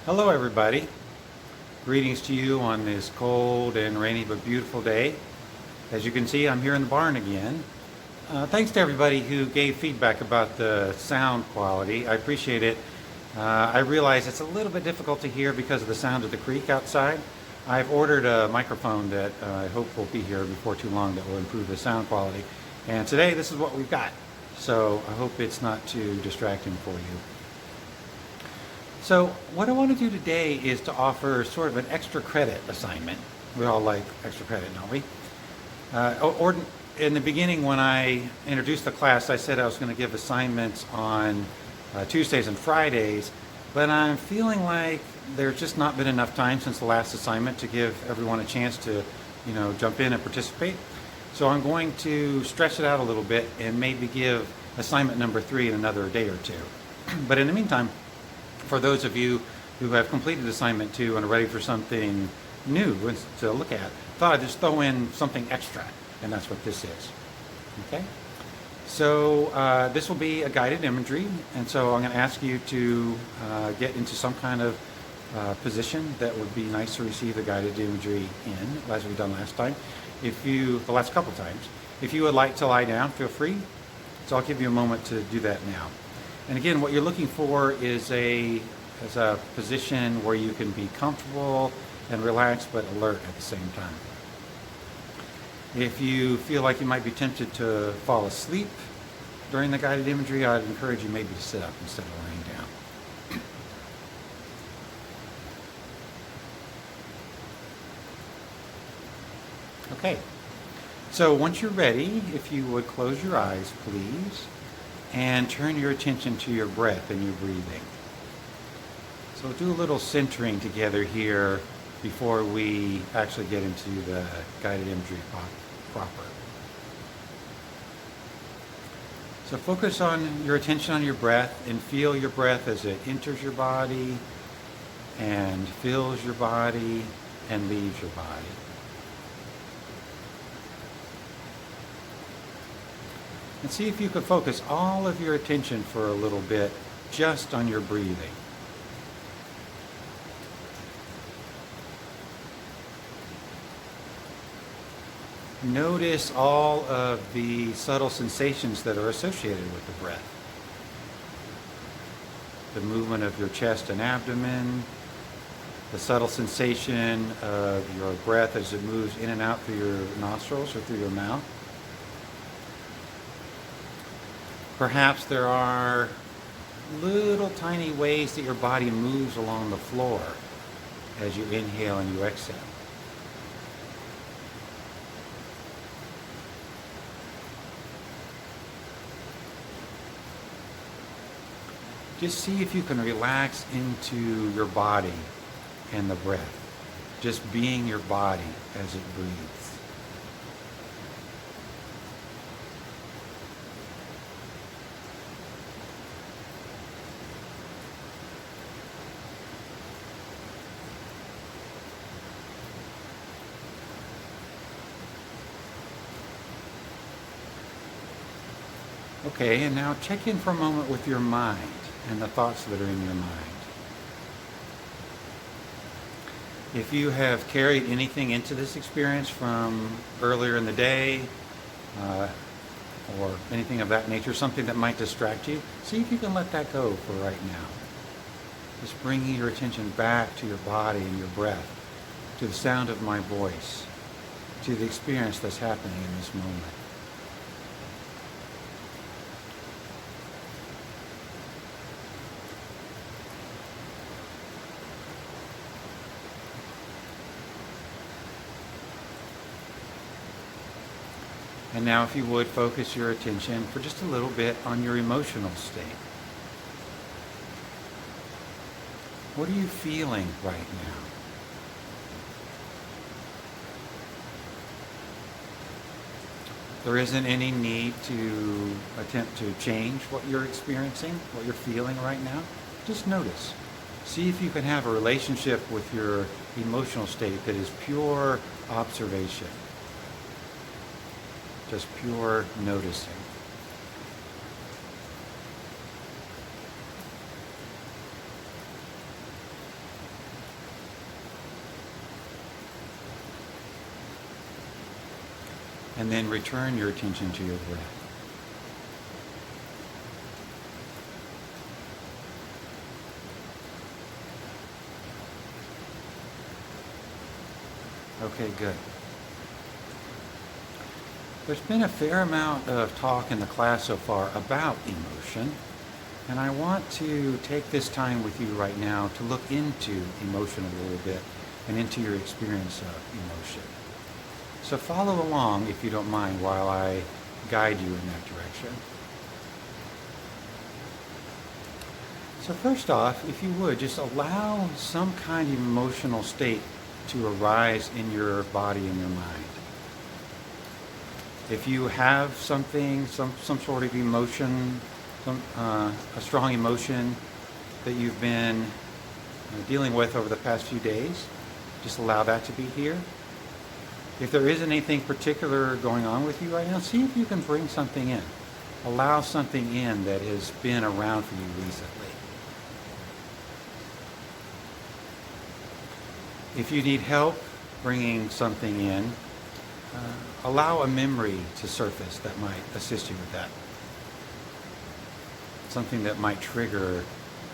Hello, everybody. Greetings to you on this cold and rainy but beautiful day. As you can see, I'm here in the barn again. Thanks to everybody who gave feedback about the sound quality. I appreciate it. I realize it's a little bit difficult to hear because of the sound of the creek outside. I've ordered a microphone that I hope will be here before too long that will improve the sound quality. And today, this is what we've got. So I hope it's not too distracting for you. So what I want to do today is to offer sort of an extra credit assignment. We all like extra credit, don't we? Or in the beginning, when I introduced the class, I said I was going to give assignments on Tuesdays and Fridays, but I'm feeling like there's just not been enough time since the last assignment to give everyone a chance to, jump in and participate. So I'm going to stretch it out a little bit and maybe give assignment number 3 in another day or two. But in the meantime, for those of you who have completed assignment 2 and are ready for something new to look at, thought I'd just throw in something extra, and that's what this is. Okay? So this will be a guided imagery, and so I'm going to ask you to get into some kind of position that would be nice to receive the guided imagery in, as we've done last time. The last couple times. If you would like to lie down, feel free. So I'll give you a moment to do that now. And again, what you're looking for is a position where you can be comfortable and relaxed but alert at the same time. If you feel like you might be tempted to fall asleep during the guided imagery, I'd encourage you maybe to sit up instead of laying down. Okay, so once you're ready, if you would close your eyes, please, and turn your attention to your breath and your breathing. So do a little centering together here before we actually get into the guided imagery proper. So focus on your attention on your breath and feel your breath as it enters your body and fills your body and leaves your body. And see if you could focus all of your attention for a little bit just on your breathing. Notice all of the subtle sensations that are associated with the breath. The movement of your chest and abdomen, the subtle sensation of your breath as it moves in and out through your nostrils or through your mouth. Perhaps there are little tiny ways that your body moves along the floor as you inhale and you exhale. Just see if you can relax into your body and the breath. Just being your body as it breathes. Okay, and now check in for a moment with your mind and the thoughts that are in your mind. If you have carried anything into this experience from earlier in the day, or anything of that nature, something that might distract you, see if you can let that go for right now. Just bringing your attention back to your body and your breath, to the sound of my voice, to the experience that's happening in this moment. And now if you would, focus your attention for just a little bit on your emotional state. What are you feeling right now? There isn't any need to attempt to change what you're experiencing, what you're feeling right now. Just notice. See if you can have a relationship with your emotional state that is pure observation. Just pure noticing. and then return your attention to your breath. Okay, good. There's been a fair amount of talk in the class so far about emotion, and I want to take this time with you right now to look into emotion a little bit and into your experience of emotion. So follow along, if you don't mind, while I guide you in that direction. So first off, if you would, just allow some kind of emotional state to arise in your body and your mind. If you have something, some sort of emotion, a strong emotion that you've been dealing with over the past few days, just allow that to be here. If there isn't anything particular going on with you right now, see if you can bring something in. Allow something in that has been around for you recently. If you need help bringing something in, allow a memory to surface that might assist you with that. Something that might trigger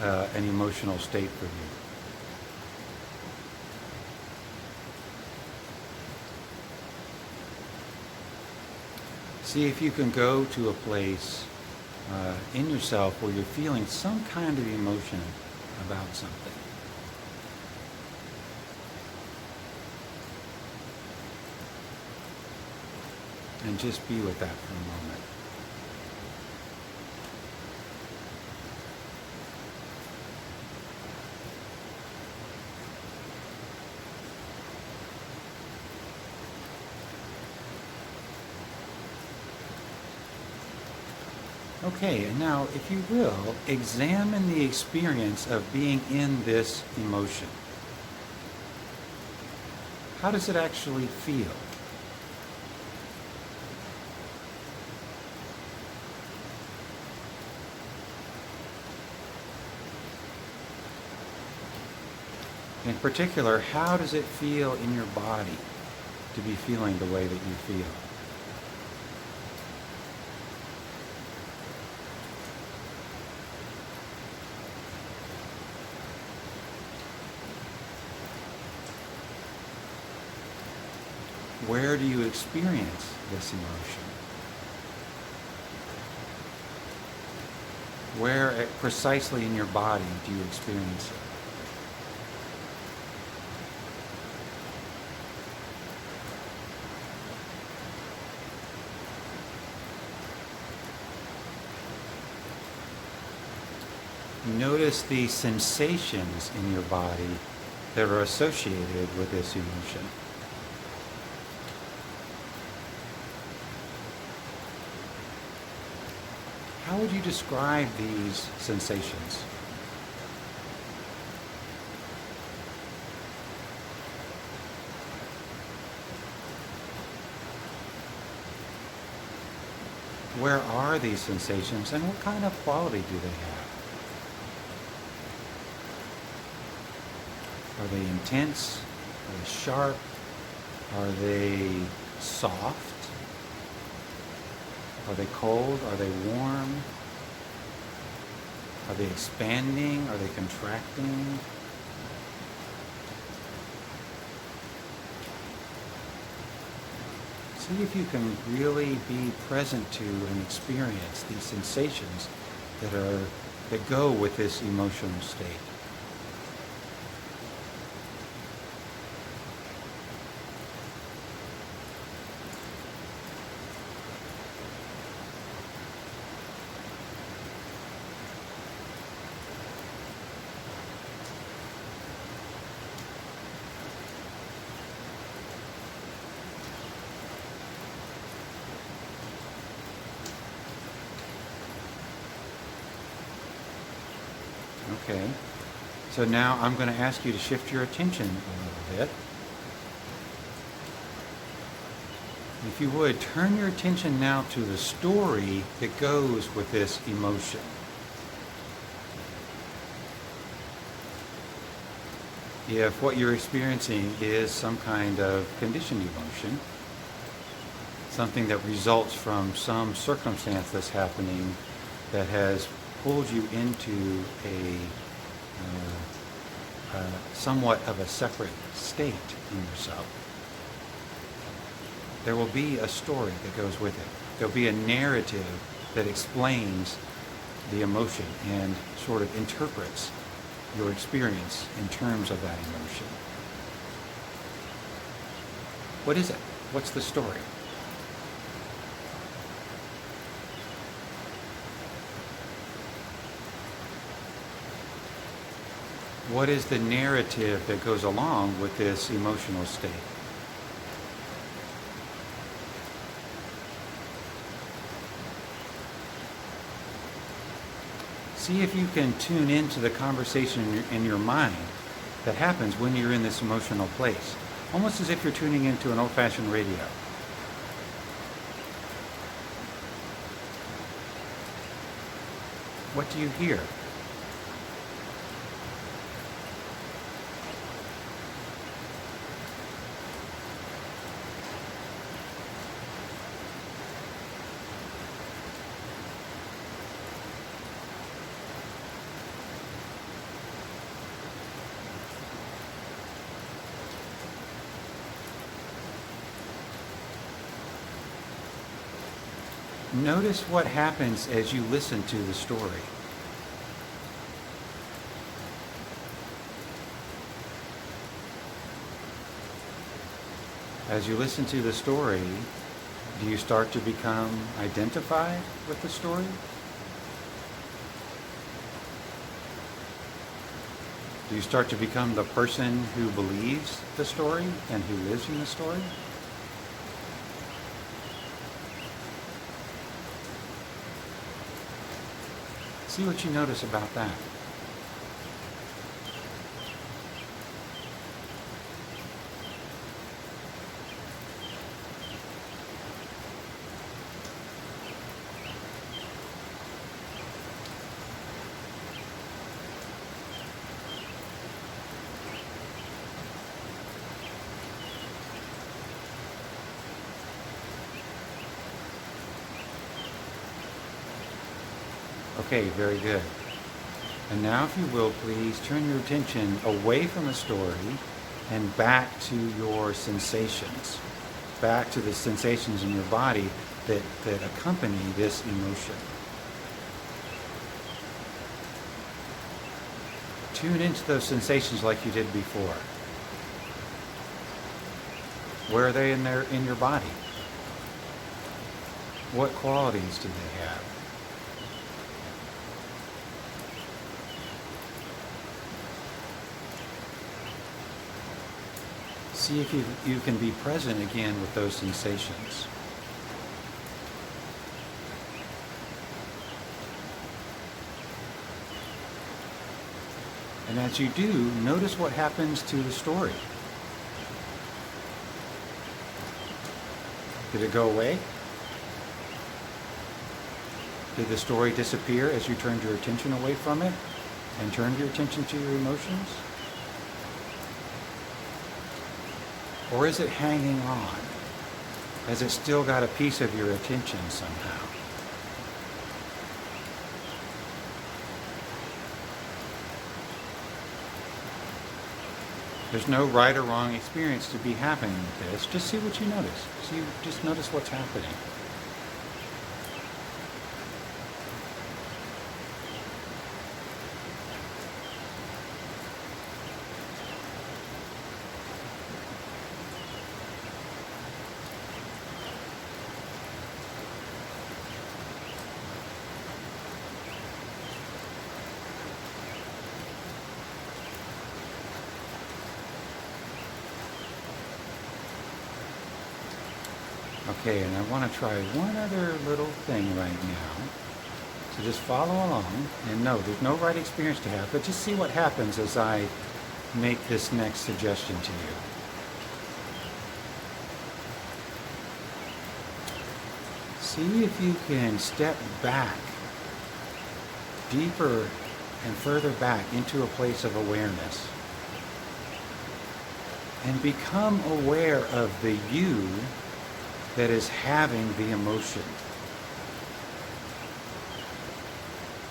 an emotional state for you. See if you can go to a place in yourself where you're feeling some kind of emotion about something. And just be with that for a moment. Okay, and now, if you will, examine the experience of being in this emotion. How does it actually feel? In particular, how does it feel in your body to be feeling the way that you feel? Where do you experience this emotion? Where precisely in your body do you experience it? Notice the sensations in your body that are associated with this emotion. How would you describe these sensations? Where are these sensations and what kind of quality do they have? Are they intense? Are they sharp? Are they soft? Are they cold? Are they warm? Are they expanding? Are they contracting? See if you can really be present to and experience these sensations that go with this emotional state. Okay, so now I'm going to ask you to shift your attention a little bit. If you would, turn your attention now to the story that goes with this emotion. If what you're experiencing is some kind of conditioned emotion, something that results from some circumstance that's happening that has pulled you into somewhat of a separate state in yourself. There will be a story that goes with it. There'll be a narrative that explains the emotion and sort of interprets your experience in terms of that emotion. What is it? What's the story? What is the narrative that goes along with this emotional state? See if you can tune into the conversation in your mind that happens when you're in this emotional place, almost as if you're tuning into an old-fashioned radio. What do you hear? Notice what happens as you listen to the story. As you listen to the story, do you start to become identified with the story? Do you start to become the person who believes the story and who lives in the story? See what you notice about that. Okay, very good. And now, if you will, please turn your attention away from the story and back to your sensations, back to the sensations in your body that accompany this emotion. Tune into those sensations like you did before. Where are they in your body? What qualities do they have? See if you can be present again with those sensations. And as you do, notice what happens to the story. Did it go away? Did the story disappear as you turned your attention away from it and turned your attention to your emotions? Or is it hanging on? Has it still got a piece of your attention somehow? There's no right or wrong experience to be happening with this. Just see what you notice. Just notice what's happening. Okay, and I want to try one other little thing right now. So just follow along, and no, there's no right experience to have, but just see what happens as I make this next suggestion to you. See if you can step back, deeper and further back into a place of awareness. And become aware of the you that is having the emotion.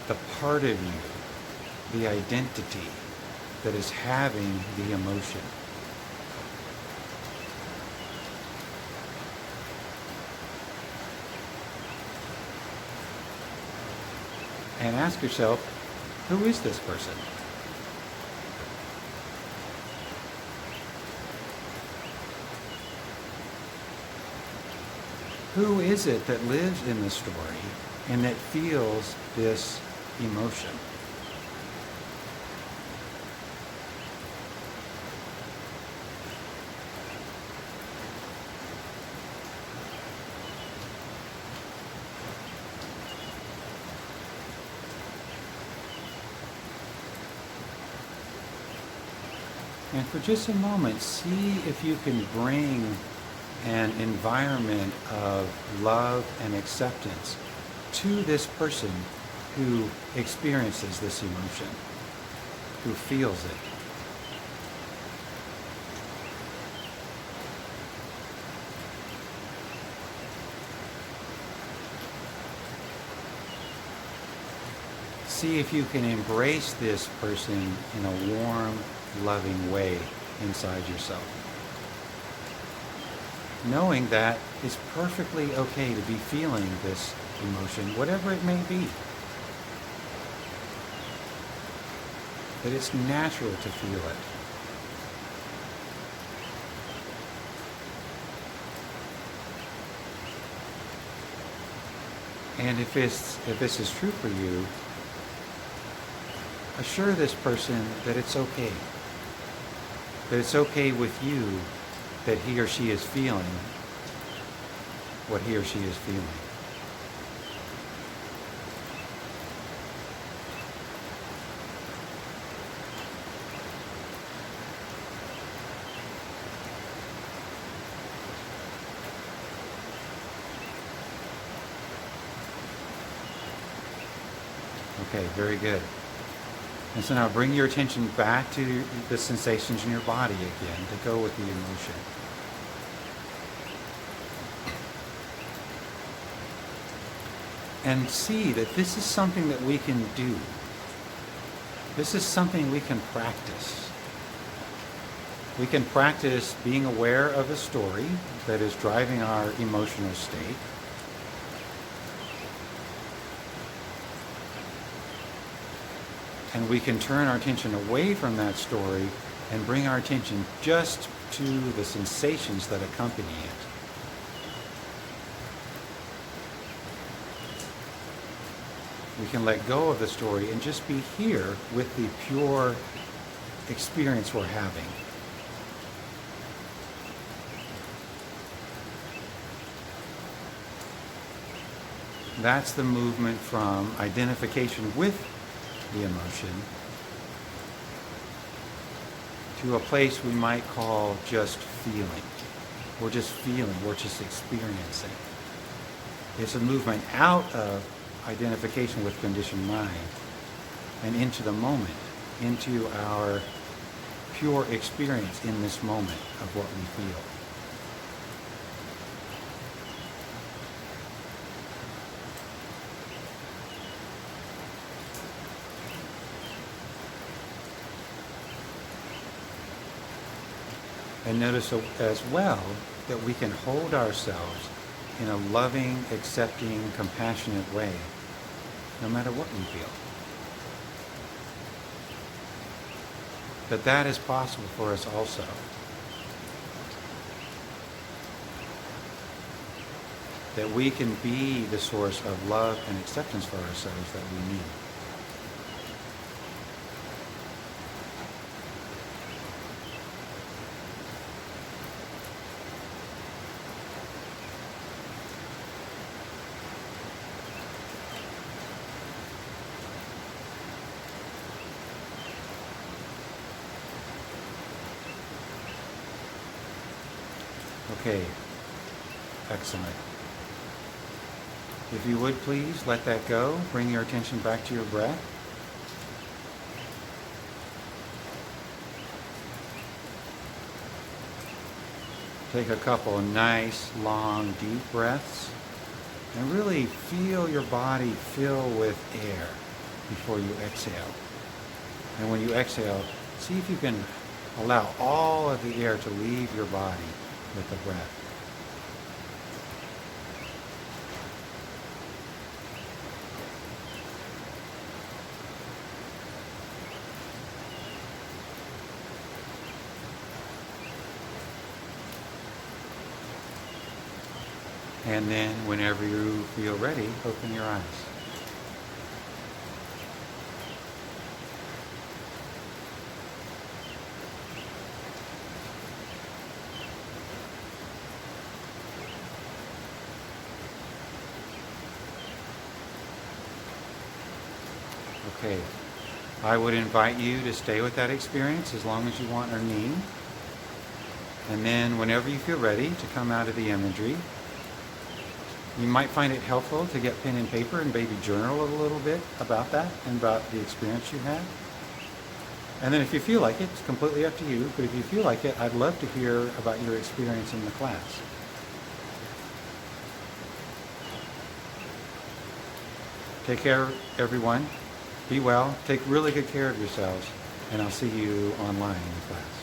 The part of you, the identity that is having the emotion. And ask yourself, who is this person? Who is it that lives in the story and that feels this emotion? And for just a moment, see if you can bring an environment of love and acceptance to this person who experiences this emotion, who feels it. See if you can embrace this person in a warm, loving way inside yourself. Knowing that it's perfectly okay to be feeling this emotion, whatever it may be. That it's natural to feel it. And if this is true for you, assure this person that it's okay. That it's okay with you that he or she is feeling what he or she is feeling. Okay, very good. And so now bring your attention back to the sensations in your body again to go with the emotion. And see that this is something that we can do. This is something we can practice. We can practice being aware of a story that is driving our emotional state. And we can turn our attention away from that story and bring our attention just to the sensations that accompany it. We can let go of the story and just be here with the pure experience we're having. That's the movement from identification with the emotion to a place we might call just feeling. We're just feeling, we're just experiencing. It's a movement out of identification with conditioned mind and into the moment, into our pure experience in this moment of what we feel. And notice as well that we can hold ourselves in a loving, accepting, compassionate way, no matter what we feel. That is possible for us also. That we can be the source of love and acceptance for ourselves that we need. Okay, excellent. If you would please let that go. Bring your attention back to your breath. Take a couple nice, long, deep breaths and really feel your body fill with air before you exhale. And when you exhale, see if you can allow all of the air to leave your body with the breath. And then whenever you feel ready, open your eyes. Okay, I would invite you to stay with that experience as long as you want or need. And then whenever you feel ready to come out of the imagery, you might find it helpful to get pen and paper and maybe journal a little bit about that and about the experience you had. And then if you feel like it, it's completely up to you, but if you feel like it, I'd love to hear about your experience in the class. Take care, everyone. Be well. Take really good care of yourselves, and I'll see you online in the class.